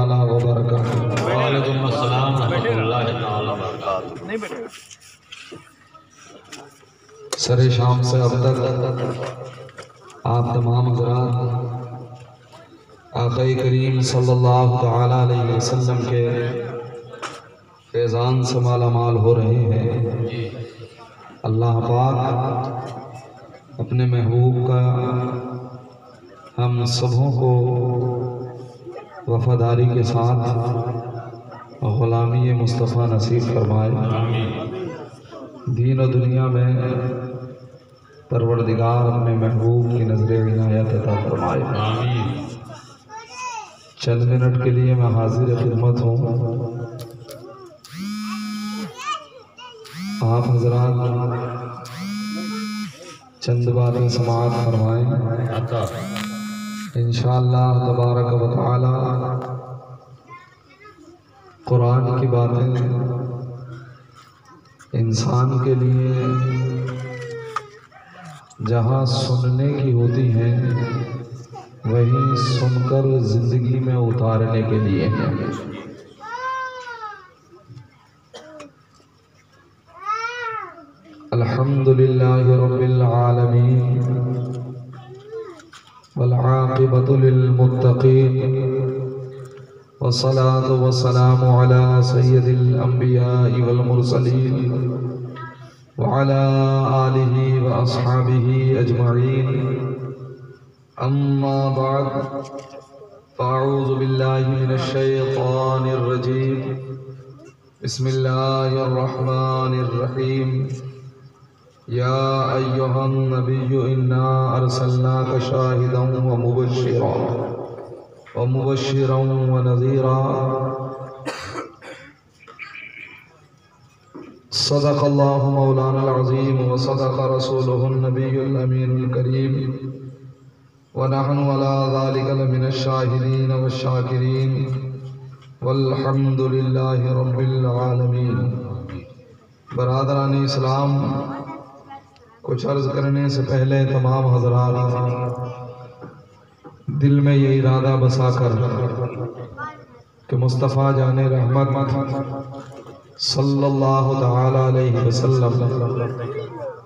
تعالی وبرکاتہ۔ وعلیکم السلام ورحمۃ اللہ تعالی وبرکاتہ۔ سر شام سے اب تک آپ تمام حضرات آقا کریم صلی اللہ تعالی علیہ وسلم کے فیضان سے مالا مال ہو رہے ہیں۔ اللہ پاک اپنے محبوب کا ہم سبوں کو وفاداری کے ساتھ غلامی مصطفیٰ نصیب فرمائے۔ دین و دنیا میں پروردگار اپنے محبوب کی نظر عنایت عطا فرمائے۔ چند منٹ کے لیے میں حاضر خدمت ہوں۔ آپ حضرات چند باتیں سماعت فرمائیں، انشاءاللہ تبارک و تعالی قرآن کی باتیں انسان کے لیے جہاں سننے کی ہوتی ہیں وہیں سن کر زندگی میں اتارنے کے لیے ہیں۔ الحمدللہ رب العالمین والعاقبۃ للمتقین والصلاة والسلام على سید الانبیاء والمرسلین وعلى آلہ واصحابہ اجمعین، اما بعد فاعوذ باللہ من الشیطان الرجیم، بسم اللہ الرحمن الرحیم، یا ایہا النبی انا ارسلناک شاہدا ومبشرا ونذیرا۔ صدق اللہ مولانا العظیم وصدق رسولہ النبی الامین الکریم، ونحن على ذلك لمن الشاہدین والشاکرین، والحمد للہ رب العالمین۔ برادران اسلام، کچھ عرض کرنے سے پہلے تمام حضرات دل میں یہ ارادہ بسا کر کہ مصطفیٰ جان رحمت صلی اللہ تعالی علیہ وسلم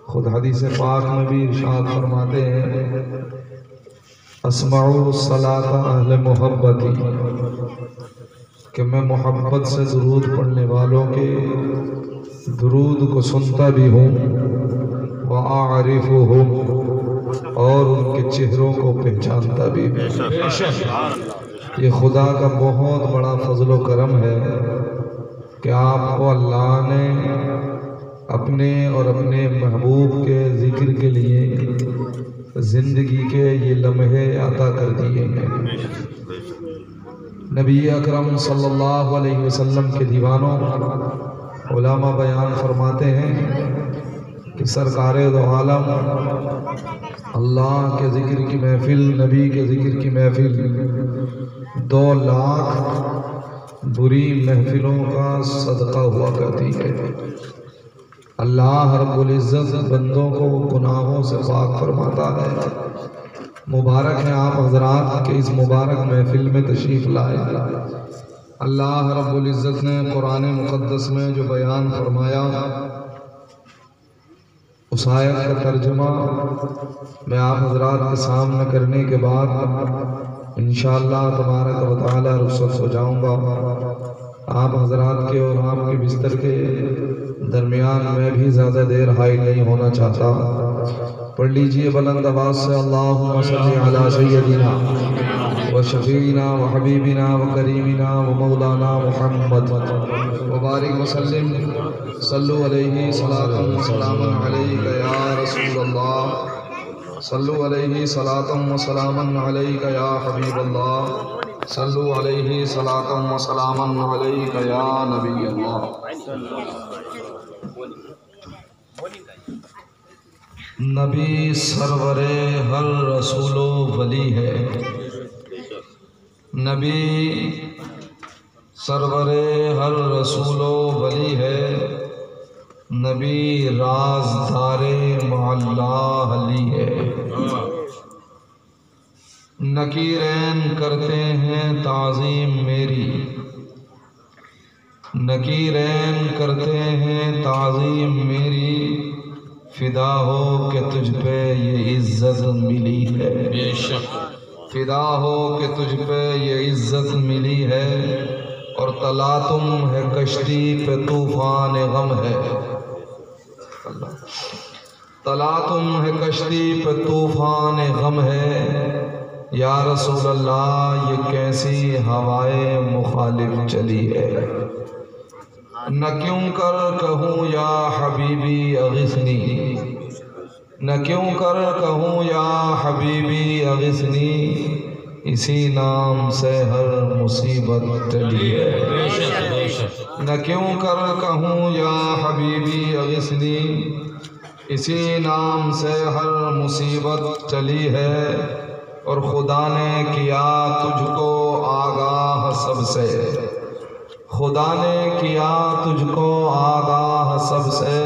خود حدیث پاک میں بھی ارشاد فرماتے ہیں، اسمعوا الصلاۃ اہل محبتی، کہ میں محبت سے درود پڑھنے والوں کے درود کو سنتا بھی ہوں، وَأَعْرِفُهُمْ، اور ان کے چہروں کو پہچانتا بھی ہوں۔ یہ خدا کا بہت بڑا فضل و کرم ہے کہ آپ کو اللہ نے اپنے اور اپنے محبوب کے ذکر کے لیے زندگی کے یہ لمحے عطا کر دیے ہیں۔ نبی اکرم صلی اللہ علیہ وسلم کے دیوانوں علماء بیان فرماتے ہیں کہ سرکار دو عالم اللہ کے ذکر کی محفل، نبی کے ذکر کی محفل 2 لاکھ بری محفلوں کا صدقہ ہوا کرتی ہے۔ اللہ رب العزت بندوں کو گناہوں سے پاک فرماتا ہے۔ مبارک ہیں آپ حضرات کہ اس مبارک محفل میں تشریف لائے۔ اللہ رب العزت نے قرآن مقدس میں جو بیان فرمایا، اس آیت کا ترجمہ میں آپ حضرات کے سامنے کرنے کے بعد انشاءاللہ تبارک و تعالی رخصت ہو جاؤں گا۔ آپ حضرات کے اور آپ کے بستر کے درمیان میں بھی زیادہ دیر حائل نہیں ہونا چاہتا۔ پڑھ لیجئے بلند آواز سے، اللہم صلی علی سیدنا و شفیعنا و حبیبنا و کریمنا و مولانا محمد وبارک وسلم، صلو علیہ صلاۃ و سلام علیک یا رسول اللہ، صلو علیہ صلاۃ و سلام علیک یا حبیب اللہ، صلو علیہ صلاۃ و سلام علیک یا نبی اللہ۔ نبی سرور ہر رسول و ولی ہے، نبی سرور ہر رسول و ولی ہے، نبی رازدار معلی علی ہے۔ نکیرین کرتے ہیں تعظیم میری، نکیرین کرتے ہیں تعظیم میری، فدا ہو کہ تجھ پہ یہ عزت ملی ہے، بے شک فدا ہو کہ تجھ پہ یہ عزت ملی ہے، اور تلاتم ہے کشتی پہ طوفان غم ہے، تلاتم ہے کشتی پہ طوفان غم ہے، یا رسول اللہ یہ کیسی ہوائے مخالف چلی ہے، نہ کیوں کر کہوں یا حبیبی اغثنی، نہ کیوں کر کہوں یا حبیبی اغثنی، اسی نام سے ہر مصیبت ٹلی ہے، بے شک بے شک نہ کیوں کر کہوں یا حبیبی اغثنی، اسی نام سے ہر مصیبت چلی ہے، اور خدا نے کیا تجھ کو آگاہ سب سے، خدا نے کیا تجھ کو آگاہ سب سے،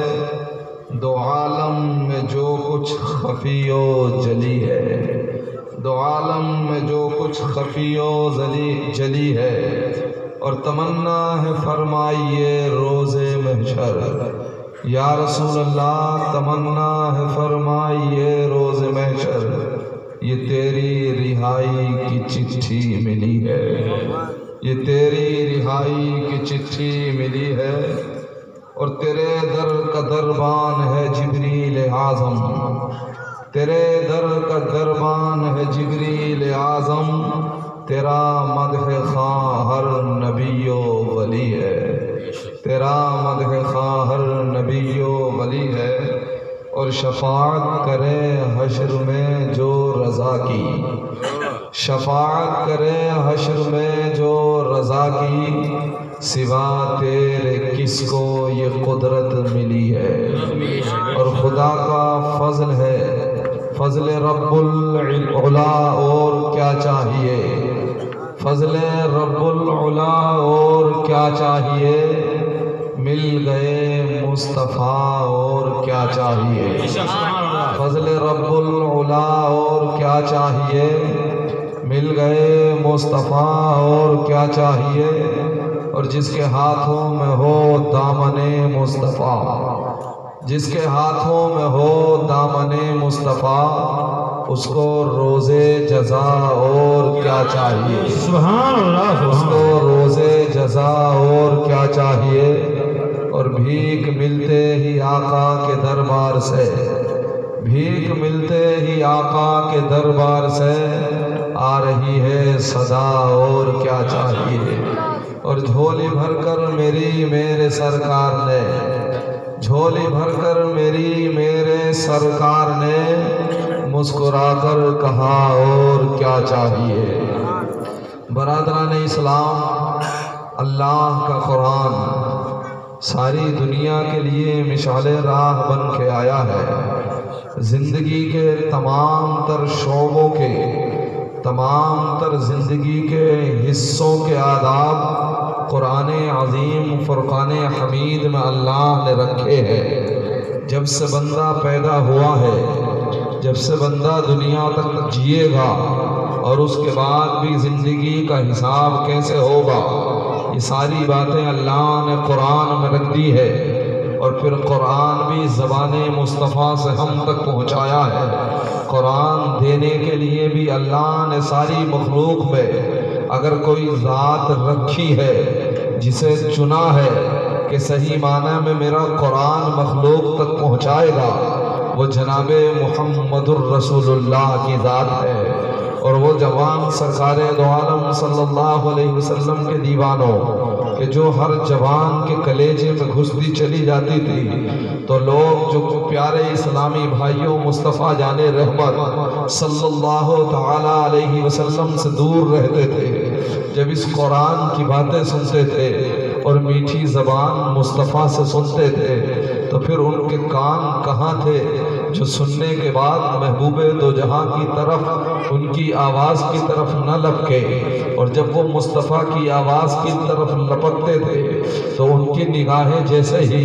دو عالم میں جو کچھ خفی و جلی ہے، دو عالم میں جو کچھ خفی و جلی ہے، اور تمنا ہے فرمائیے روز محشر، یا رسول اللہ تمنا ہے فرمائیے روز محشر، یہ تیری رہائی کی چٹھی ملی ہے، یہ تیری رہائی کی چٹھی ملی ہے، اور تیرے در کا دربان ہے جبریل اعظم، تیرے در کا دربان ہے جبریل اعظم، تیرا مدح خواہ ہر نبی و ولی ہے، تیرا مدح خواہ ہر نبی و ولی ہے، اور شفاعت کرے حشر میں جو رضا کی، شفاعت کرے حشر میں جو رضا کی، سوا تیرے کس کو یہ قدرت ملی ہے، اور خدا کا فضل ہے، فضل رب العلا اور کیا چاہیے، فضل رب العلا اور کیا چاہیے، مل گئے مصطفیٰ اور کیا چاہیے، فضل رب العلا اور کیا چاہیے، مل گئے مصطفیٰ اور کیا چاہیے، اور جس کے ہاتھوں میں ہو دامن مصطفیٰ، جس کے ہاتھوں میں ہو دامن مصطفیٰ، اس کو روز جزا اور کیا چاہیے، سبحان اللہ، اس کو روز جزا اور کیا چاہیے، اور بھیک ملتے ہی آقا کے دربار سے، بھیک ملتے ہی آقا کے دربار سے، آ رہی ہے صدا اور کیا چاہیے، اور جھولی بھر کر میری میرے سرکار نے، جھولی بھر کر میری میرے سرکار نے، مسکرا کر کہا اور کیا چاہیے۔ برادران اسلام، اللہ کا قرآن ساری دنیا کے لیے مشعل راہ بن کے آیا ہے، زندگی کے تمام تر شعبوں کے، تمام تر زندگی کے حصوں کے آداب قرآن عظیم فرقان حمید میں اللہ نے رکھے ہیں۔ جب سے بندہ پیدا ہوا ہے، جب سے بندہ دنیا تک جیے گا، اور اس کے بعد بھی زندگی کا حساب کیسے ہوگا، یہ ساری باتیں اللہ نے قرآن میں رکھ دی ہے، اور پھر قرآن بھی زبان مصطفیٰ سے ہم تک پہنچایا ہے۔ قرآن دینے کے لیے بھی اللہ نے ساری مخلوق میں اگر کوئی ذات رکھی ہے، جسے چنا ہے کہ صحیح معنی میں میرا قرآن مخلوق تک پہنچائے گا، وہ جناب محمد الرسول اللہ کی ذات ہے، اور وہ جوان سرکار دو عالم صلی اللہ علیہ وسلم کے دیوانوں کہ جو ہر جوان کے کلیجے میں گھستی چلی جاتی تھی، تو لوگ جو پیارے اسلامی بھائیوں مصطفیٰ جان رحمت صلی اللہ تعالیٰ علیہ وسلم سے دور رہتے تھے، جب اس قرآن کی باتیں سنتے تھے اور میٹھی زبان مصطفیٰ سے سنتے تھے، تو پھر ان کے کان کہاں تھے جو سننے کے بعد محبوب دو جہاں کی طرف ان کی آواز کی طرف نہ لپکے، اور جب وہ مصطفیٰ کی آواز کی طرف لپکتے تھے تو ان کی نگاہیں جیسے ہی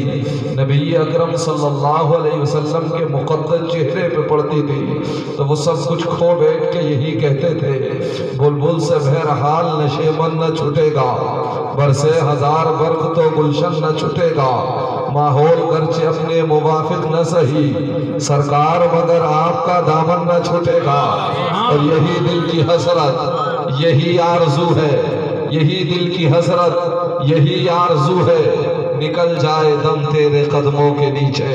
نبی اکرم صلی اللہ علیہ وسلم کے مقدس چہرے پہ پڑتی تھی تو وہ سب کچھ کھو بیٹھ کے یہی کہتے تھے، بلبل سے بہرحال نشیمن نہ چھٹے گا، برسے ہزار برق تو گلشن نہ چھٹے گا، ماحول گرچہ اپنے موافق نہ سہی، سرکار مگر آپ کا دامن نہ چھوٹے گا۔ اور یہی دل کی حسرت، یہی آرزو ہے، یہی دل کی حسرت، یہی آرزو ہے، نکل جائے دم تیرے قدموں کے نیچے،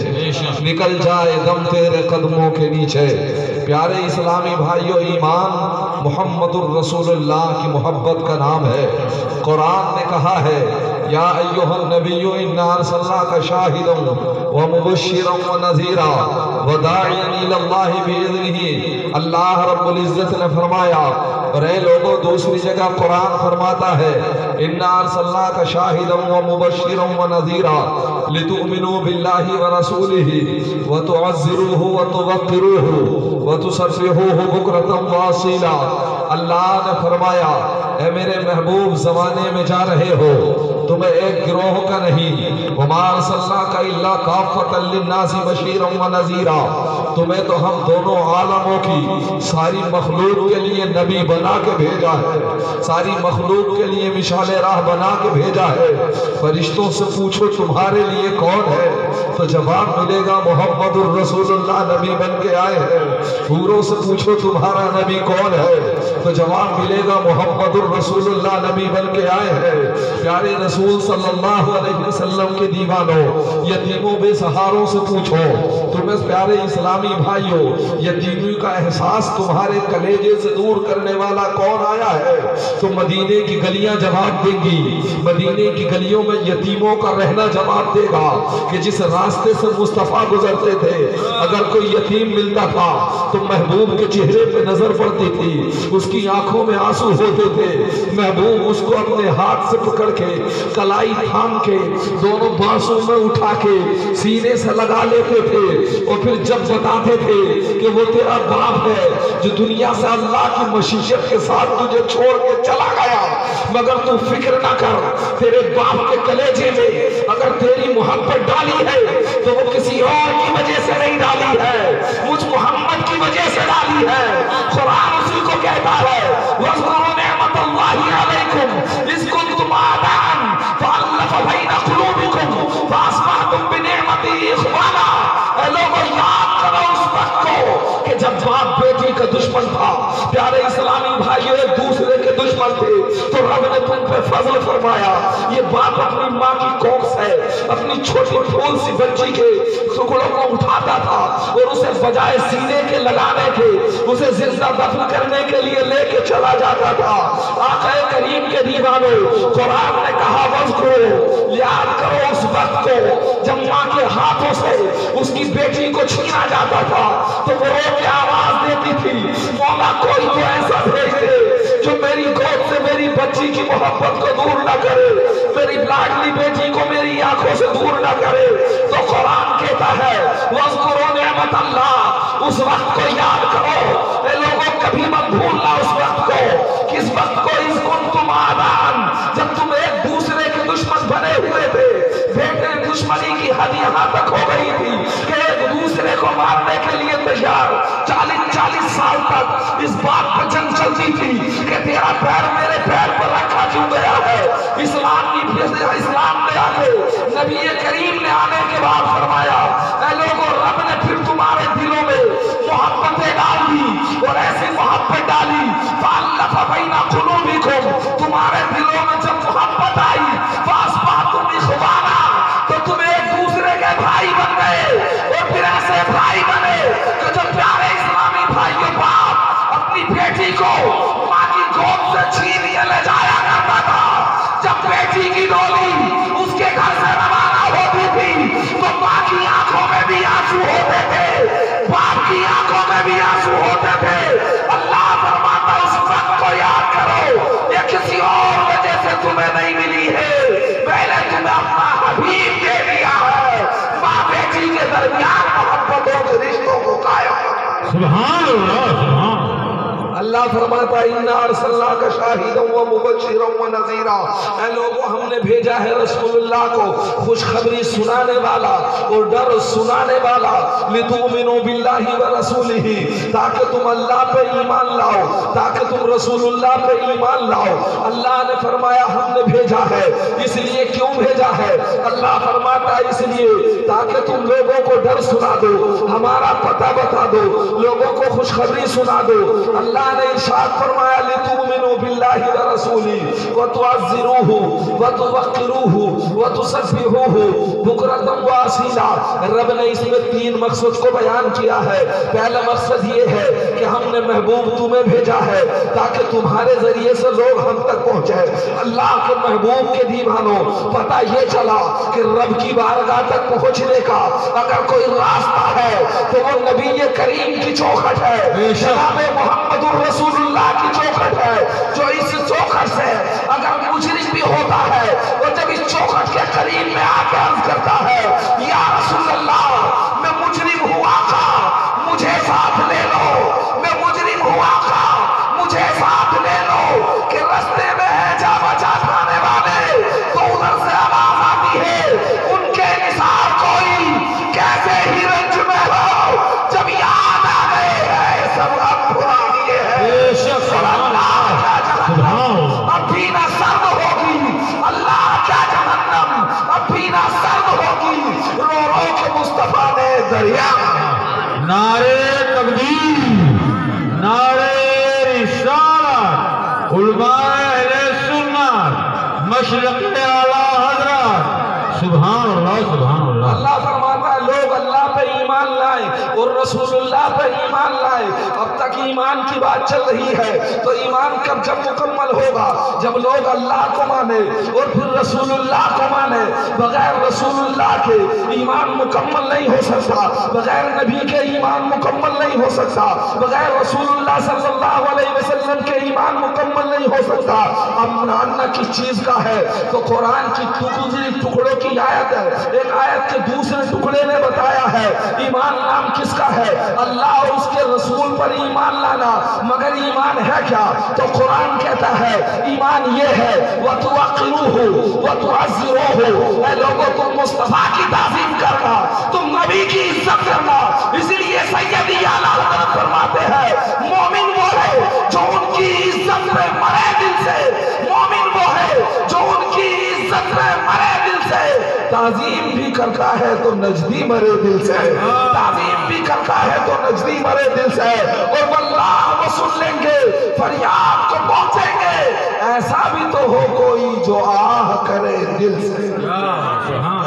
نکل جائے دم تیرے قدموں کے نیچے۔ پیارے اسلامی بھائیو، ایمان محمد الرسول اللہ کی محبت کا نام ہے۔ قرآن نے کہا ہے، یا ایہا النبی انا ارسلناک شاہدا ومبشرا ونذیرا وداعیا الی اللہ باذنہ۔ اللہ رب العزت نے فرمایا، اور اے لوگوں دوسری جگہ قرآن فرماتا ہے، انا ارسلناک شاہدا ومبشرا ونذیرا لتؤمنوا باللہ ورسولہ وتعزروہ وتوقروہ وتسبحوہ بکرۃ واصیلا۔ اللہ نے فرمایا، اے میرے محبوب زمانے میں جا رہے ہو، تمہیں ایک گروہ کا نہیں، وما ارسلناک الا کافۃ للناس بشیرا ونذیرا، تمہیں تو ہم دونوں عالموں کی ساری مخلوق کے لیے نبی بنا کے بھیجا ہے، ساری مخلوق کے لیے مشعل راہ بنا کے بھیجا ہے۔ فرشتوں سے پوچھو تمہارے لیے کون ہے تو جواب ملے گا محمد الرسول اللہ نبی بن کے آئے ہیں۔ حوروں سے پوچھو تمہارا نبی کون ہے تو جواب ملے گا محمد الرسول اللہ نبی بن کے آئے ہیں۔ پیارے رسول صلی اللہ علیہ وسلم کے دیوانوں، یتیموں بے سہاروں سے پوچھو، تمہیں پیارے اسلامی بھائیوں یتیمی کا احساس تمہارے کلیجے سے دور کرنے والا کون آیا ہے تو مدینے کی گلیاں جواب دیں گی، مدینے کی گلیوں میں یتیموں کا رہنا جواب دے گا کہ جس راستے سے مصطفیٰ گزرتے تھے اگر کوئی یتیم ملتا تھا تو محبوب کے چہرے پہ نظر پڑتی تھی، اس کی آنکھوں میں آنسو ہوتے تھے، محبوب اس کو اپنے ہاتھ سے پکڑ کے کلائی تھام کے دونوں بانسوں میں اٹھا کے سینے سے لگا لیتے تھے، اور پھر جب بتاتے تھے کہ وہ تیرا باپ ہے جو دنیا سے اللہ کی مشیت کے ساتھ تجھے چھوڑ کے چلا گیا، مگر تو فکر نہ کر، تیرے باپ کے کلیجے میں اگر تیری محبت ڈالی ہے تو وہ کسی اور کی وجہ سے نہیں ڈالی ہے، مجھ محمد کی وجہ سے ڈالی ہے۔ قرآن اسی کو کہتا ہے، وَاذْكُرُوا نِعْمَةَ اللَّهِ عَلَيْكُمْ إِذْ كُنْتُمْ أَعْدَاءً فَأَلَّفَ بَيْنَ قُلُوبِكُمْ فَأَصْبَحْتُمْ بِنِعْمَتِهِ إِخْوَانًا۔ اے لوگوں یاد کرو اس وقت کو کہ جب باپ بیٹی کا دشمن تھا، پیارے اسلامی بھائیوں ایک دوسرے کے دشمن تھے، تو رب نے تم پہ فضل فرمایا، یہ باپ اپنی ماں کی کوکھ سے اپنی چھوٹی پھول سی بچی کے ٹکڑوں کو اٹھاتا تھا اور اسے بجائے سینے کے لگانے کے اسے زندہ دفن کرنے کے لیے لے کے چلا جاتا تھا۔ آقا کریم کے دیوانوں، قرآن نے کہا وَاذْكُرُوا، یاد کرو اس وقت کو جب ماں کے ہاتھوں سے اس کی بیٹی کو چھینا جاتا تھا تو وہ رو کے آواز دیتی تھی، مولا کوئی تو ایسا بھیج دے جو میری گود سے میری بچی کی محبت کو دور نہ کرے، میری لاڈلی بیٹی کو میری آنکھوں سے دور نہ کرے۔ تو قرآن کہتا ہے وَاذْكُرُوا نِعْمَةَ اللَّهِ، اس وقت کو یاد کرو۔ اے لوگوں کبھی مت بھولنا اس وقت کو، کس وقت کو اِذْ كُنْتُمْ أَعْدَاءً، جب تم ایک دوسرے کے دشمن بنے ہوئے تھے، بیٹے دشمنی کی حد یہاں تک ہو گئی تھی کہ ایک دوسرے کو مارنے کے لیے تیار، 40 سال تک اس بات پر جنگ چلتی تھی کہ تیرا پیر میرے پیر پر رکھا کیوں گیا ہے۔ اسلام نے آگے نبی کریم نے آنے کے بعد فرمایا، اے لوگوں رب نے پھر تمہارے دلوں میں محبتیں ڈال دی اور ایسی محبت ڈالی فَأَلَّفَ بَيْنَ قُلُوبِكُمْ، تمہارے دلوں میں جب محبت آئی فَأَصْبَحْتُمْ إِخْوَانًا، تو تم ایک دوسرے کے بھائی بن گئے، اور پھر ایسے بھائی بنے کہ جب پیارے اسلامی بھائیوں باپ اپنی بیٹی کو ماں کی گود سے چھین کے لے جایا کرتا تھا، جب بیٹی کی ڈولی اس کے گھر سے روانہ ہوتی تھی تو ماں کی آنکھوں میں بھی آنسو ہوتے تھے، باپ کی آنکھوں میں بھی آنسو ہوتے تھے۔ اللہ فرماتا اس وقت کو یاد کرو، یہ کسی اور وجہ سے تمہیں نہیں ملی ہے، میں نے تمہیں اپنا حبیب دے دیا ہے۔ ماں بیٹی फरमाता है इन्ना अर्सलनाका शाहिदन व मुबश्शिरन व नज़ीरा, ऐ लोगों हम ने भेजा है रसूलुल्लाह को खुशखबरी सुनाने वाला और डर सुनाने वाला, लितुमिनु बिल्लाहि व रसूलिही, ताकि तुम अल्लाह पे ईमान लाओ, ताकि तुम रसूलुल्लाह पे ईमान लाओ। अल्लाह ने फरमाया हमने भेजा है, इसलिए क्यों भेजा है? अल्लाह फरमाता है इसलिए ताकि तुम लोगों को डर सुना दो, हमारा पता बता दो, लोगों को खुशखबरी सुना दो। अल्लाह ने इरशाद फरमाया लितुमिनु बिल्लाहि व रसूली व तुअज़्ज़िरूहु व तुवक्किरूहु व तुसब्बिहूहु बुकरतन व असीला। रब ने इसमें 3 मकसद को बयान किया है। पहला मकसद ये है कि हमने महबूब तुम्हें भेजा है ताकि तुम्हारे जरिए से लोग हम तक पहुंचे। अल्लाह के महबूब के दीवानों, पता ये चला कि रब की बारगाह तक पहुंचने का अगर कोई रास्ता है तो वो नबी करीम की चौखट है, जनाब मोहम्मदुर रसूलुल्लाह की चौखट है, जो इस चौखट से अगर मुजरिम भी होता है वो जब इस चौखट के करीब में आके अर्ज करता है या रसूलल्लाह मैं मुजरिम हुआ था मुझे साथ ले लो, मैं मुजरिम हुआ था मुझे साथ ले लो, कि रास्ते में है जा बचा खाने वाले, तो उधर से आवाज आती है उनके निसार कोई कैसे ही रंज में हो, जब याद आ गए हैं सब अब पुरानी है। अल्लाह क्या जहन्नम अब भी ना सर्द होगी, अल्लाह क्या जहन्नम अब भी ना सर्द होगी, रो रो के मुस्तफा ने दरिया। नारे तकबीर, नारे रिसालत, उलमाए अहले सुन्नत, मशरक़ आला हज़रत, सुभान अल्लाह सुभान अल्लाह। अल्लाह फरमाता है लोग अल्लाह पे ईमान लाए और रसूलुल्लाह पे ईमान लाए। अब तक ईमान की बात चल रही है, तो ईमान कब जब मुकम्मल होगा? जब लोग अल्लाह को माने और फिर रसूलुल्लाह को माने। बगैर रसूलुल्लाह के ईमान मुकम्मल नहीं हो सकता, बगैर नबी के ईमान मुकम्मल नहीं हो सकता, बगैर रसूलुल्लाह सल्लल्लाहु अलैहि वसल्लम के ईमान मुकम्मल नहीं हो सकता। अब मानना किस चीज का है? तो कुरान की टुकड़ों की आयत है, एक आयत के दूसरे टुकड़े में बताया है ईमान नाम किसका है? अल्लाह और उसके रसूल पर ईमान लाना। मगर ईमान है क्या? तो कुरान कहता है ईमान ये है वतुअक्किरूहु वतुअज़्ज़िरूहु, ऐ लोगों तुम मुस्तफा की ताज़ीम करना, तुम नबी की इज्जत करना। इसलिए सैयदी आला हज़रत फरमाते हैं मोमिन वो है जो उनकी इज्जत में मरे दिल से, मोमिन वो है जो उनकी इज्जत में मरे दिल से, ताज़ीम भी करता है तो नजदी मरे दिल से, ताज़ीम भी करता है तो नजदी मरे दिल से, और वल्लाह वो सुन लेंगे फरियाद को पहुंचेंगे। ऐसा भी तो हो कोई जो आह करे दिल से,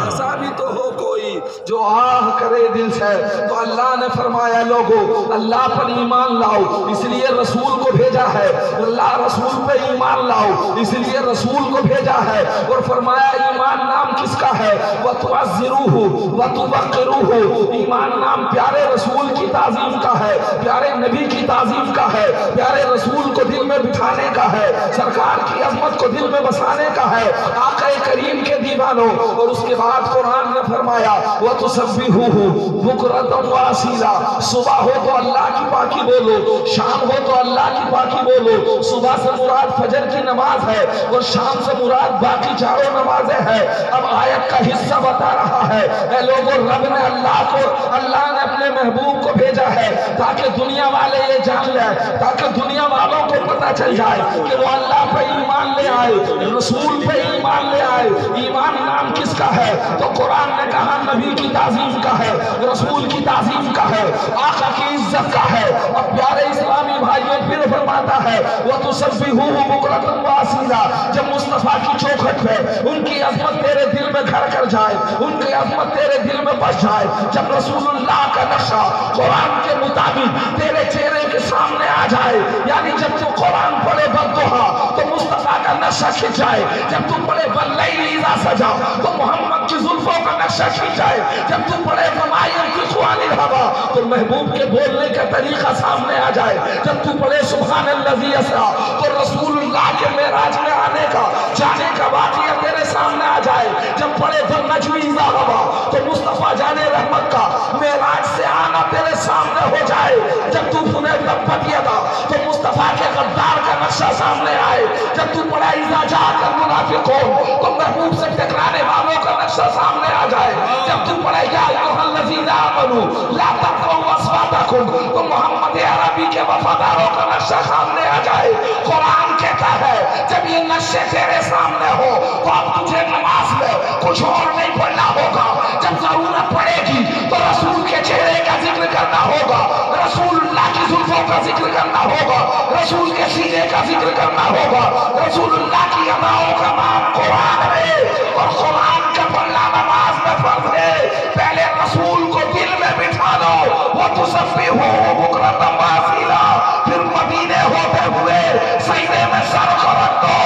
ऐसा भी तो हो कोई जो आह करे दिल से। तो अल्लाह ने फरमाया लोगों अल्लाह पर ईमान लाओ, इसलिए रसूल को भेजा है, अल्लाह रसूल पे ईमान लाओ इसलिए रसूल को भेजा है। और फरमाया ईमान नाम किसका है? वतुअज़्ज़िरूहु वतुवक्किरूहु, ईमान नाम प्यारे रसूल की ताज़ीम का है, प्यारे नबी की ताज़ीम का है, प्यारे रसूल को दिल में बिठाने का है, सरकार की अज़मत को दिल में बसाने का है, आक़ा करीम के दीवानों। और उसके बाद कुरान ने फरमाया वतुसब्बिहूहु बुकरतन व असीला, सुबह हो तो अल्लाह की पाकी बोलो, शाम हो तो अल्लाह की पाकी बोलो। सुबह से मुराद फजर की नमाज है और शाम से मुराद बाकी चारों नमाजें हैं। अब आयत का हिस्सा बता रहा है ऐ लोगों रब ने अल्लाह ने अपने महबूब को भेजा है ताकि दुनिया वाले ये जान ले, ताकि दुनिया वालों को पता चल जाए कि वो अल्लाह पे ईमान ले आए, रसूल पे ईमान ले आए। ईमान नाम किसका है? तो कुरान ने कहा नबी की ताज़ीम का है, रसूल की ताज़ीम का है, आका की इज्जत का है। अब प्यारे इस्लामी भाइयों फिर फरमाता है वतुसब्बिहूहु बुकरतन व असीला, जब मुस्तफा की चौखट पे उनकी अज़मत तेरे दिल में घर कर जाए, उनकी अज़मत तेरे दिल में बस जाए, जब रसूलुल्लाह का नक्शा कुरान के मुताबिक तेरे चेहरे के सामने आ जाए, यानी जब तू कुरान पढ़े बद्दुहा तो मुस्तफा का नक्शा खिंच जाए, जब तू पढ़े वल्लैलि इज़ा सजा तो मोहम्मद की जुल्फों का नक्शा खिंच जाए, जब तू पढ़े फमाइल की ख़ुवानिल हवा तो महबूब के बोलने का तरीका सामने आ जाए, जब तू पढ़े सुब्हानल्लज़ी असरा तो रसूलुल्लाह के मेराज में आने का जाने का वाक़िया तेरे सामने आ जाए, जब पढ़े नजमी इज़ा हवा तो मुस्तफा जाने रहमत का मेराज से आना तेरे सामने हो जाए, जब तू सुने तब्बत यदा तो मुस्तफा के गद्दार का नक्शा सामने आए, जब तू पढ़ा इज़ा जाअकल मुनाफिकून, तो महबूब से टकराने वालों का नक्शा सामने आ जाए, जब तू पढ़ा या अय्युहल्लज़ीना आमनू ला तर्फ़ऊ अस्वातकुम, तो मोहम्मद अरबी के वफादारों का नक्शा सामने आ जाए। कुरान कहता है जब ये नक्शे तेरे सामने हो तो अब तुझे नमाज में कुछ और नहीं पढ़ना होगा, जब जरूरत पड़ेगी तो रसूल के चेहरे का जिक्र करना होगा, रसूलुल्लाह की जुल्फों का जिक्र करना होगा, रसूल के सीने का जिक्र करना होगा, रसूलुल्लाह की अदाओं का नाम कुरान है और कुरान का पढ़ना नमाज में फर्ज है। पहले रसूल को दिल में बिठा लो, वो तुसब्बिहू बुकरतन व असीला, फिर मदीने होते हुए सजदे में सर को रख दो,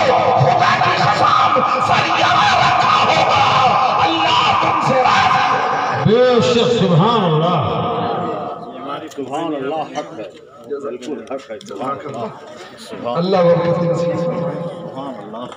खुदा की कसम सरिया में रखा होगा, अल्लाह तुमसे राजी है। बेशक सुभान अल्लाह। सुभान अल्लाह हक है, बिल्कुल हक है। सुभान अल्लाह बरकत नसीब फरमाए। अल्लाह।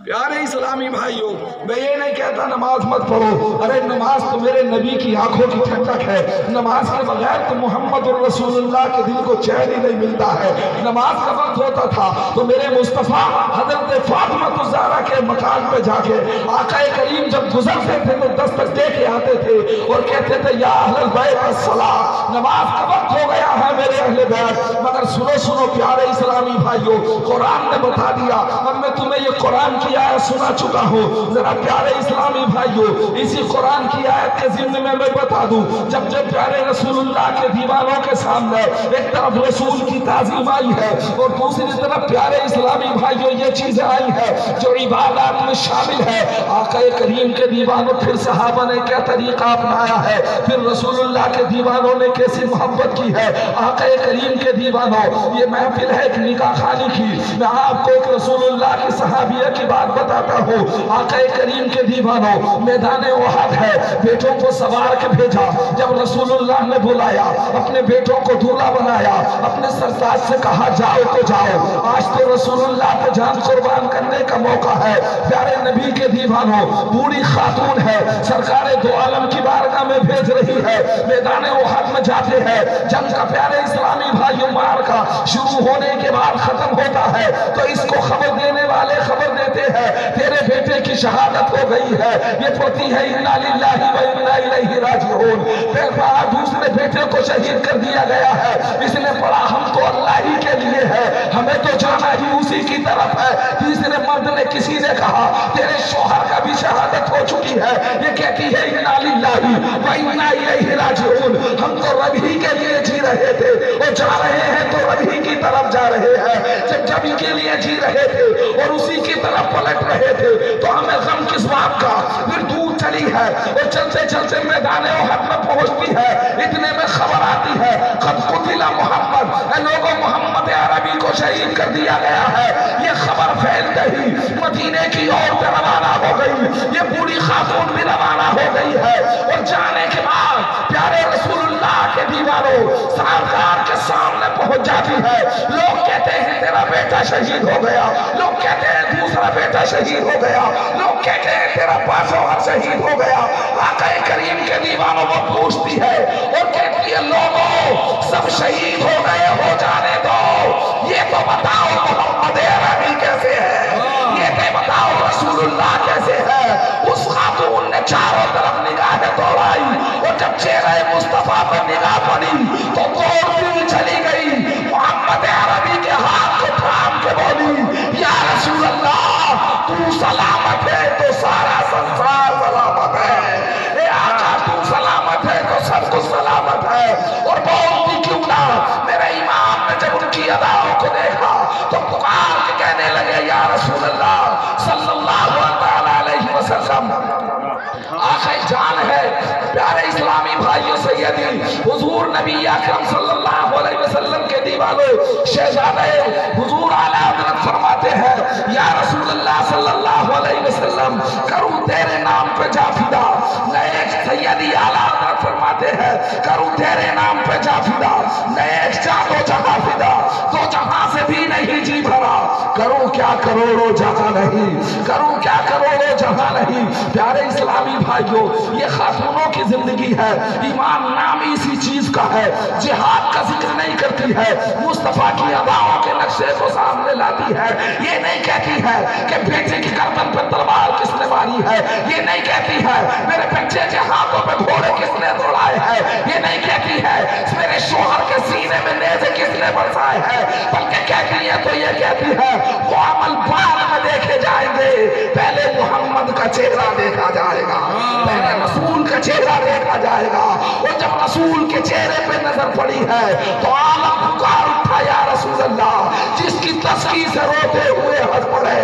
प्यारे इस्लामी भाइयों, मैं ये नहीं कहता नमाज मत पढ़ो, अरे नमाज तो मेरे नबी की आंखों की ठंडक है, नमाज के बगैर तो मोहम्मद रसूलुल्लाह के दिल को चैन ही नहीं मिलता है। नमाज का वक्त होता था तो मेरे मुस्तफ़ा हजरत फातिमा ज़हरा के मकान पे जाके आका करीम जब गुजरते थे तो दस्तक दे के आते थे और कहते थे या अहलल बैत अस्सलाह, नमाज का वक्त हो गया है मेरे अहले बैत। मगर सुनो सुनो प्यारे इस्लामी भाइयों, कुरान ने बता दिया, अब मैं तुम्हें ये कुरान की आयत सुना चुका हूँ, जरा प्यारे इस्लामी भाइयों इसी कुरान की आयत के ज़िम्मे में मैं बता दूं, जब जब प्यारे रसूलुल्लाह के दीवानों के सामने एक तरफ रसूल की ताज़ीम आई है और दूसरी तरफ प्यारे इस्लामी भाइयों ये चीजें आई है जो इबादत में शामिल है। आका करीम के दीवानों फिर सहाबा ने क्या तरीका अपनाया है, फिर रसूलुल्लाह के दीवानों ने कैसी मोहब्बत की है। आका करीम के दीवानों, ये महफिल है एक निकाह खानी की, मैं आपको एक रसूलुल्लाह की सहाबिया की बात बताता हूँ। आका करीम के दीवानों, मैदान उहद है, बेटों को सवार के भेजा, जब रसूलुल्लाह ने बुलाया अपने बेटों को दूल्हा बनाया, अपने सरताज से कहा जाओ तो जाओ, आज तो रसूलुल्लाह पे जान कुर्बान करने का मौका है। प्यारे नबी के दीवानों, बूढ़ी खातून है, सरकारे दो आलम की बारगाह में भेज रही है, मैदान उहद में जाते हैं, जंग का प्यारे इस्लामी भाइयों मार का शुरू होने के बाद खत्म होता है तो इसको खबर देने वाले खबर देते हैं तेरे बेटे की शहादत हो गई है। ये पढ़ती है इन्ना लिल्लाहि व इन्ना इलैहि राजिऊन, फिर पढ़ा दूसरे बेटे को शहीद कर दिया गया है, इसने पढ़ा हम तो अल्लाह ही के लिए है, हमें तो जाना ही उसी की तरफ है। तीसरे मर्द ने किसी ने कहा तेरे शौहर का भी शहादत हो चुकी है, ये कहती है इन्ना लिल्लाहि व इन्ना इलैहि राजिऊन, हम तो रब ही के लिए जी रहे थे और जा रहे हैं तो रब ही की तरफ जा रहे हैं। जब के लिए जी रहे थे और उसी की तरफ पलट रहे थे तो हमें गम किस बात का। फिर दूर चली है और चलते चलते मैदान उहद में पहुंचती है, इतने में खबर आती है कद कुतिला मोहम्मद, लोगों मोहम्मद अरबी को शहीद कर दिया गया है। ये खबर फैलते ही मदीने की ओर रवाना हो गई, ये बूढ़ी खातून भी रवाना हो गई है और जाने के बाद प्यारे रसूलुल्लाह के दीवारों सरकार के सामने पहुंच जाती है। लोग कहते हैं तेरा बेटा शहीद हो गया, लोग कहते हैं दूसरा बेटा शहीद हो गया, लोग कहते हैं तेरा पासवान शहीद हो गया। आका करीम के दीवानों को पूछती है और कहती है लोगों सब शहीद हो गए, हो जाने दो, ये तो बताओ मोहम्मद अरबी कैसे है, ये तो बताओ रसूलुल्लाह कैसे है। उस खातून ने चारों तरफ निगाहें दौड़ाई और जब चेहरे मुस्तफा पर निगाह पड़ी तो दौड़ती चली गई, मोहम्मद अरबी के हाथ को थाम के बोली या रसूल अल्लाह तू सलामत है तो सारा संसार सलामत है, ए आका तू सलामत है तो सब कुछ सलामत है। और बोलती क्यों ना, मेरे इमाम ने जब उनकी अदाओं को देखा तो पुकार के कहने लगे या रसूल अल्लाह सल्लल्लाहु अलैहि वसल्लम, आखिर जान है प्यारे इस्लामी भाइयों सैयदी हुजूर नबी अकरम सल्लल्लाहु अलैहि वसल्लम के दीवानों शहजादे हुजूर आला हज़रत फरमाते हैं या रसूलुल्लाह सल्लल्लाहु अलैहि वसल्लम करूं तेरे नाम पे जाफिदा। नए सैयदी आला हज़रत फरमाते हैं करूं तेरे नाम पे जाफिदा, नए जादो जहां फिदा, तो जहां से भी नहीं जी भरा, करूं क्या करोड़ों जहां नहीं, करूं क्या करोड़ों जहां नहीं। प्यारे इस्लामी भाइयों, ये खातूनों की जिंदगी है। ईमान नाम इसी चीज का है, जिहाद का जिक्र नहीं करती है, मुस्तफा की अदाओं के नक्शे को सामने लाती है। ये नहीं कहती है कि बेटे की गर्दन पर तलवार किसने मारी है, ये नहीं कहती है मेरे बच्चे के हाथों पे घोड़े किसने दौड़ाए हैं, ये नहीं कहती है मेरे शोहर के सीने में नेज़े किसने बरसाए हैं, बल्कि कहती है तो ये कहती है वो अमल बाद में देखे जाएंगे, पहले मोहम्मद का चेहरा देखा जाएगा, पहले रसूल का चेहरा देखा जाएगा। और जब रसूल के चेहरे पे नजर पड़ी है तो आलम पुकार उठा, या रसूल अल्लाह, जिसकी तस्की से रोते हुए हंस पड़े,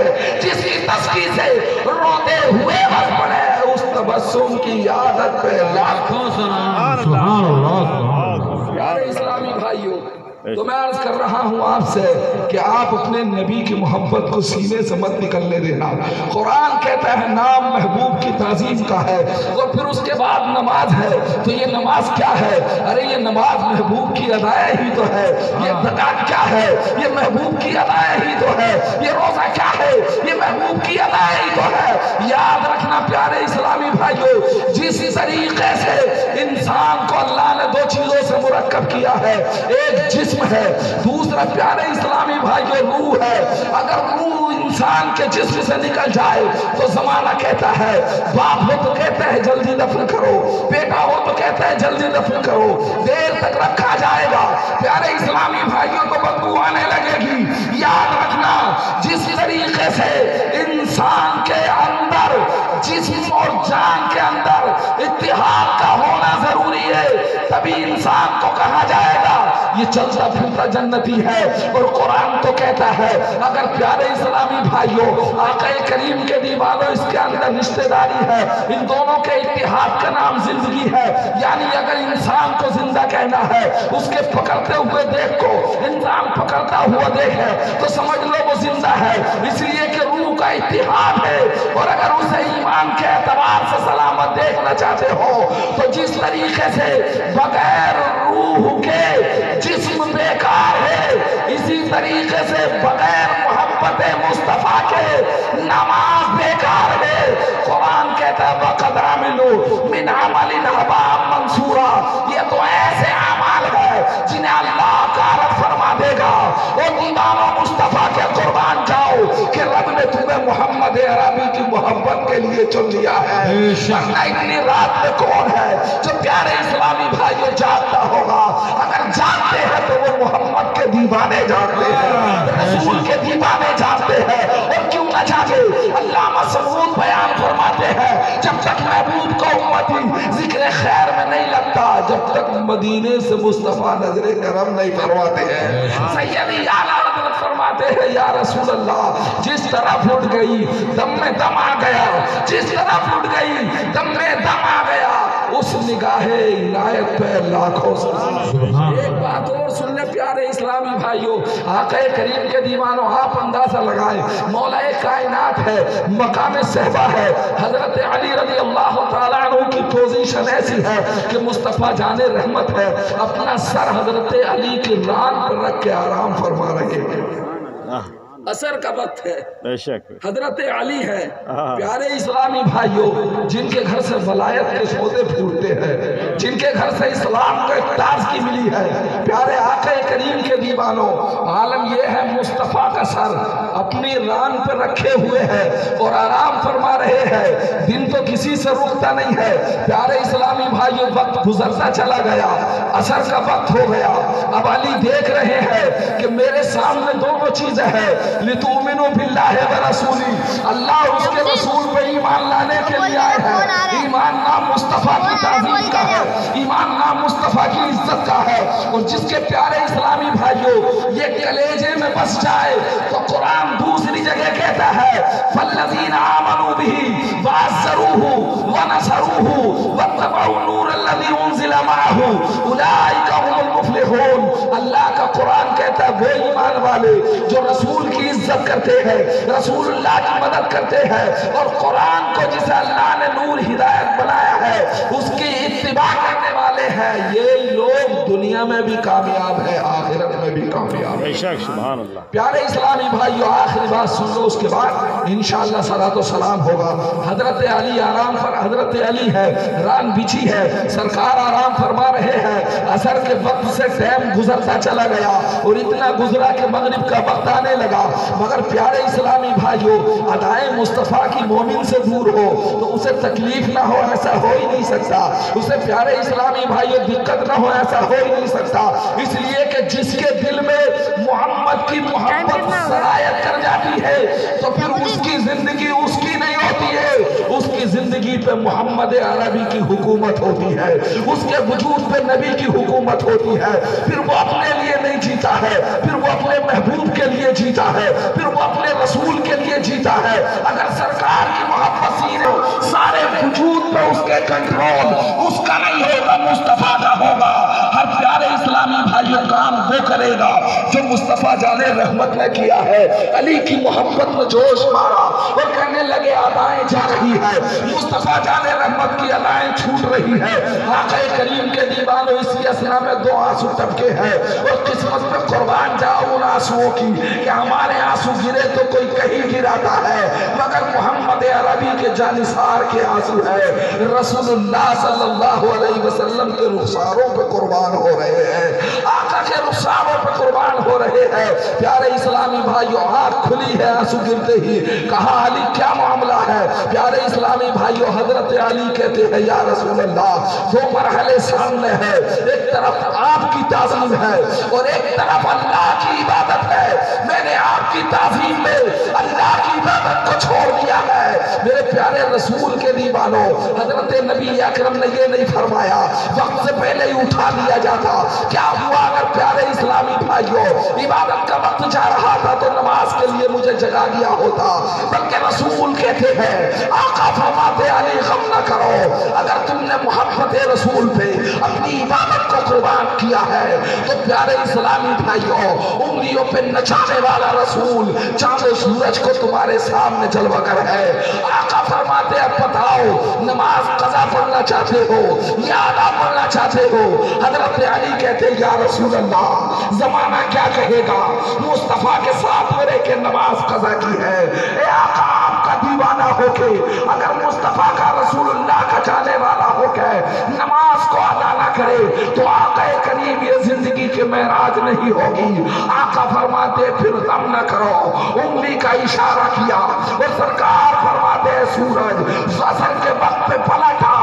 जिसकी तस्की से रोते हुए हंस पड़े, उस तबस्सुम की आदत पे लाखों सलाम। सुभान अल्लाह। प्यारे इस्लामी भाइयों, तो मैं अर्ज कर रहा हूँ आपसे कि आप अपने नबी की मोहब्बत को सीने से मत निकलने देना। कुरान कहता है नाम महबूब की ताजीम का है, और फिर उसके बाद नमाज है। तो ये नमाज क्या है? अरे ये नमाज महबूब की अदाएँ ही तो है। ये ज़कात क्या है? ये महबूब की अदाएँ ही तो है। ये रोज़ा क्या है? ये महबूब की अदाएँ ही तो है। याद रखना प्यारे इस्लामी भाइयों, जिस तरीके से इंसान को अल्लाह ने दो चीज़ों से मुरक्कब किया है, एक जिस्म है, दूसरा प्यारे इस्लामी भाइयों रूह है। अगर रूह इंसान के जिस्म से निकल जाए तो जमाना कहता है, बाप हो तो कहता है जल्दी दफन करो, बेटा हो तो कहता है जल्दी दफन करो, देर तक रखा जाएगा, प्यारे इस्लामी भाइयों को बदबू आने लगेगी। याद रखना, जिस तरीके से इंसान के अंदर जिस्म और जान के अंदर इत्तिहाद का होना जरूरी है, तभी इंसान को कहा जाएगा ये चलता फिरता जन्नती है। और कुरान तो कहता है, अगर प्यारे इस्लामी भाइयों आका करीम के दीवानों, इसके अंदर रिश्तेदारी है, इन दोनों के इत्तिहाद का नाम जिंदगी है। यानी अगर इंसान को जिंदा कहना है, उसके पकड़ते हुए देख को इंसान पकड़ता हुआ देखे तो समझ लो वो जिंदा है, इसलिए कि रूह का इत्तिहाद है। और अगर उसे ईमान के एतबार से सलामत देखना चाहते हो तो जिस तरीके से बगैर रूह के जिस्म बेकार है, इसी तरीके से बगैर मोहब्बत मुस्तफा के नमाज बेकार है। कुरान कहता है वक़द अमिलू मिन अमलिन हबाअम मंसूरा, ये तो ऐसे अमाल है जिन्हें अल्लाह कारत फरमा देगा। और दीवानों मुस्तफा के कुर्बान जाओ कि रब ने तुम्हें मोहम्मद अरबी की मोहब्बत के लिए चुन लिया है। इतनी रात में कौन है जो प्यारे इस्लामी भाइयों जानता होगा? अगर जानते हैं तो वो मोहम्मद के दीवाने जानते हैं, रसूल के दीवाने जानते हैं। और क्यों न जाने, अल्लाह मसऊद बयान फरमाते हैं, जब तक महबूब का उम्मती जिक्र खैर में नहीं लगता, जब तक मदीने से मुस्तफा नजरे करम नहीं फरमाते हैं। सैयदी आला हज़रत फरमाते हैं, या रसूल अल्लाह, जिस तरह फूट गई दम में दम आ गया, जिस तरह फूट गई दम में दम आ गया, उस निगाहे इनायत पे लाखों सलाम। एक बात और सुन ले प्यारे इस्लामी भाइयों, आका करीम के दीवानों, आप अंदाजा लगाए, मौलाए कायनात है, मकाम सहबा है, हजरत अली रज़ी अल्लाह तआला अन्हु की पोजीशन ऐसी है कि मुस्तफ़ा जाने रहमत है, अपना सर हजरत अली की रान पर रख के आराम फरमा रहे हैं। असर का वक्त है, हजरत अली है। प्यारे इस्लामी भाइयों, जिनके घर से वलायत के सौदे फूटते हैं, जिनके घर से इस्लाम को एक ताज़गी मिली है, प्यारे आका करीम के दीवानों, आलम यह है मुस्तफ़ा का सर अपनी रान पर रखे हुए हैं और आराम फरमा रहे हैं। दिन तो किसी से रुकता नहीं है। प्यारे इस्लामी भाइयों, वक्त गुजरता चला गया, असर का वक्त हो गया। अब अली देख रहे हैं कि मेरे सामने दोनों चीजें हैं, लितुमिनु बिल्लाहि व रसूली, अल्लाह और उसके रसूल पे ईमान लाने के लिए आए हैं। ईमान नाम मुस्तफा की ताज़ीम का है, ईमान नाम मुस्तफा की इज्जत का है। और जिसके प्यारे इस्लामी भाइयों ये कलेजे में बस जाए तो कुरान दूसरी जगह कहता है, फल्लज़ीना आमनू बिही वअज़्ज़रूहु व नसरूहु वत्तबऊ नूरल्लज़ी उनज़िला मअहू उलाइका हुमुल मुफ़्लिहून। अल्लाह का कुरान कहता है वो ईमान वाले जो रसूल की इज्जत करते हैं, रसूलुल्लाह की मदद करते हैं, और कुरान को जिसे अल्लाह ने नूर हिदायत बनाया है उसकी इत्तिबा करने वाले हैं, ये लोग दुनिया में भी कामयाब है, आखिरत में भी कामयाब। बेशक, सुभान अल्लाह। प्यारे इस्लामी भाइयों, आखिरी बात सुन लो, उसके बाद इंशाअल्लाह सलातो सलाम होगा। हजरत अली आराम पर, हजरत अली है, रान बिछी है, सरकार आराम फरमा रहे हैं। असर के वक्त से टाइम गुजरता चला गया और इतना गुजरा कि मगरिब का वक्त आने लगा। मगर प्यारे इस्लामी भाइयों, अदाए मुस्तफ़ा की मोमिन से दूर हो तो उसे तकलीफ ना हो, ऐसा हो ही नहीं सकता। उसे प्यारे इस्लामी भाइयों दिक्कत ना हो, ऐसा हो ही नहीं सकता। इसलिए कि जिसके दिल में मोहम्मद की मोहब्बत सरायत कर जाती है तो फिर उसकी जिंदगी उसकी नहीं होती है, उसकी जिंदगी पे मोहम्मद अरबी की हुकूमत होती है, उसके वजूद पे नबी की हुकूमत होती है। फिर वो अपने लिए नहीं जीता है, फिर वो अपने महबूब के लिए जीता है, फिर वो अपने रसूल के लिए जीता है। अगर सरकार की मोहब्बत सीने सारे वजूद पे उसके कंट्रोल उसका नहीं होगा, मुस्तफा का होगा। हर प्यारे इस्लामी भाइयों काम वो करेगा जो मुस्तफा जाने रहमत ने किया है। अली की मोहब्बत में जोश मारा और कहने लगे अदाएं जा रही है, मुस्तफा जाने रहमत की अदाएं छूट रही है। आक़ा करीम के दीवानों इसी असना में दो आंसू टपके हैं और किस्मत में कुर्बान जाओ उन आंसुओं की कि हमारे आंसू गिरे तो कोई कहीं गिराता है, मगर मोहम्मद अरबी के जानिसार के आंसू है। रसूलुल्लाह सल्लल्लाहु अलैहि वसल्लम के रुखसारों पे कुर्बान हो रहे हैं, आका के रुखसारों पे कुर्बान हो रहे हैं। प्यारे इस्लामी भाइयों, आँख खुली है आंसू गिरते ही, कहा अली क्या मामला है? प्यारे इस्लामी भाइयों, हजरत अली कहते हैं या रसूल अल्लाह, दो मरहले सामने है, एक तरफ आपकी ताज़ीम है और एक तरफ अल्लाह की इबादत है। मैंने आपकी ताज़ीम में अल्लाह की इबादत को छोड़ दिया है। मेरे प्यारे रसूल के दीवानों, हजरत नबी अकरम ने ये नहीं फरमाया वक्त से पहले ही उठा लिया जाता। क्या हुआ अगर प्यारे इस्लामी भाइयों इबादत का वक्त जा रहा था तो नमाज के लिए मुझे जगा दिया होता? बल्कि रसूल कहते हैं, आका फरमाते अली गम न करो, अगर तुमने मोहब्बत रसूल पे अपनी इबादत को कुर्बान किया है तो प्यारे इस्लामी भाइयों, उंगलियों पे नचाने वाला रसूल चांद सूरज को तुम्हारे सामने जलवा कर है। आका फरमाते अब बताओ, नमाज कज़ा पढ़ना चाहते हो या अदा पढ़ना चाहते हो? हजरत अली कहते या रसूल अल्लाह, जमाना क्या कहेगा, मुस्तफा के साथ मेरे के नमाज कज़ा की है। ए आका, आपका दीवाना होके अगर मुस्तफा का रसूलुल्लाह का जाने वाला होके नमाज को अदा ना करे तो आका करीम ये जिंदगी के मेराज नहीं होगी। आका फरमाते फिर दम न करो, उंगली का इशारा किया और सरकार फरमाते सूरज असर के वक्त पे पलटा।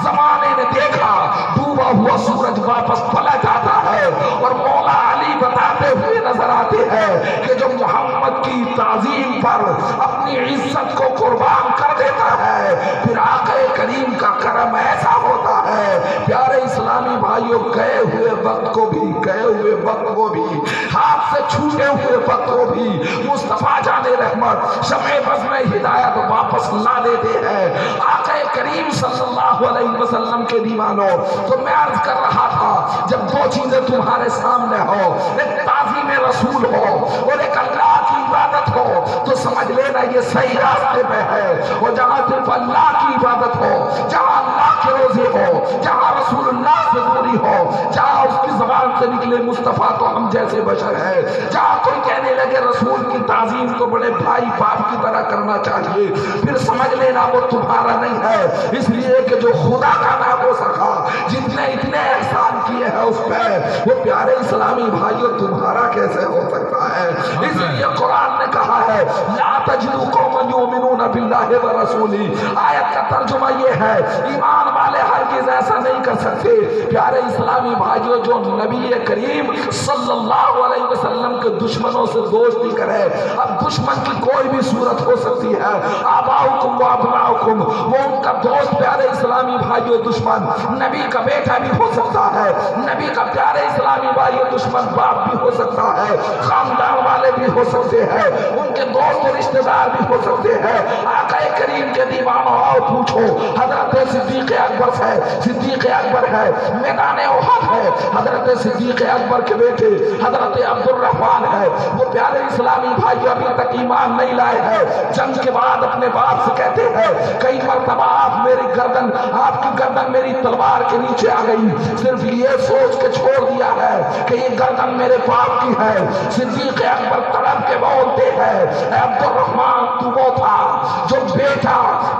जमाने ने देखा डूबा हुआ सूरज वापस पलट आता है और मौला अली बताते हुए नजर आते हैं कि जो मोहम्मद की ताजीम पर अपनी इज्जत को कुर्बान कर देता है फिर आका करीम का करम ऐसा होता है। प्यारे इस्लामी भाइयों, गए हुए वक्त को भी, गए हुए वक्त को भी, हाथ से छूटे हुए वक्त को भी मुस्तफा जाने रहमत शमे बस में हिदायत वापस ला देते हैं। आका करीम सल्लल्लाहु अलैहि वसल्लम के दीवानों, तो मैं अर्ज कर रहा था, जब दो चीजें तुम्हारे सामने हो, एक ताज़ीम रसूल हो और एक अल्लाह की इबादत हो, तो समझ लेना ये सही रास्ते पे है। और जहाँ सिर्फ अल्लाह की इबादत हो, जहाँ अल्लाह के रोजे हो, जहाँ रसूलुल्लाह से दूरी हो, जहाँ उसकी ज़बान से निकले मुस्तफ़ा तो हम जैसे बशर है, जहाँ कोई कहने लगे रसूल की ताज़ीम को बड़े भाई बाप की तरह करना चाहिए, फिर समझ लेना वो तुम्हारा नहीं है। इसलिए कि जो खुदा का नाम हो सका, जितने इतने एहसान किए हैं उस पर, वो प्यारे इस्लामी भाइयों तुम्हारा कैसे हो सकता है? इसलिए कुरान ने कहा है ला तजिदु कौमन युमिनूना बिल्लाहि व रसूली। आयत का तर्जुमा ये है, ईमान वाले हरगिज़ ऐसा नहीं कर सकते। प्यारे इस्लामी भाइयों, जो नबी करीम सल्लल्लाहु अलैहि वसल्लम के दुश्मनों से दोस्ती करे, अब दुश्मन की कोई भी सूरत हो सकती है, आबाउकुम व अबनाउकुम, वो उनका दोस्त प्यारे इस्लामी भाइयों दुश्मन नबी का बेटा भी हो सकता है, नबी का प्यारे इस्लामी भाइयों दुश्मन बाप भी हो सकता है, खानदान वाले भी हो सकते हैं, उनके दोस्त रिश्तेदार भी हो सकते हैं। आका करीम के दीवानों आओ पूछो, हजरत सिद्दीक अकबर है, सिद्दीक अकबर है, मैदान उहद है, हजरत सिद्दीक अकबर के बेटे हजरत अब्दुल रहमान है, वो प्यारे इस्लामी भाइयों अभी तक ईमान नहीं लाए हैं। जंग के बाद अपने बाप से कहते हैं کئی مرتبہ آپ میری گردن، آپ کی گردن میری تلوار کے نیچے آ گئی، صرف یہ سوچ کے چھوڑ دیا ہے کہ یہ گردن میرے باپ کی ہے۔ صدیق اکبر تڑپ کے بولتے ہیں، اے عبد الرحمن تو وہ تھا جو بیٹا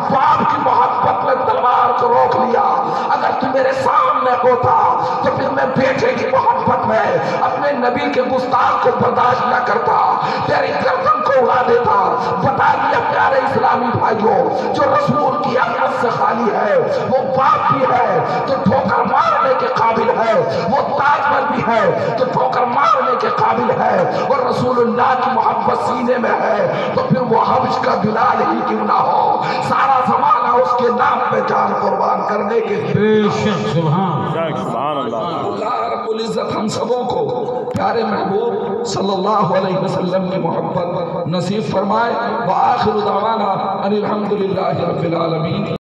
باپ کی محبت میں تلوار کو روک لیا، اگر تو میرے سامنے ہوتا تو پھر میں بیٹے کی محبت میں اپنے نبی کے گستاخ کو برداشت نہ کرتا، تیری گردن کو اڑا دیتا۔ بتا دیا پیارے اسلامی بھائیوں، جو رسول کی عظمت سے خالی ہے وہ باپ بھی ہے تو ٹھوکر مارنے کے قابل ہے، وہ تاجور بھی ہے تو ٹھوکر مارنے کے قابل ہے، اور رسول اللہ کی محبت سینے میں ہے تو پھر وہ حبش کا بلال ہی کیوں نہ ہو، سارا زمانہ اس کے نام پہ جان قربان کرنے کے بے شک سبحان اللہ رب العزت ہم سبوں کو پیارے محبوب صلی اللہ علیہ وسلم کی محبت نصیب فرمائے۔ وآخر دعوانا ان الحمدللہ رب العالمین۔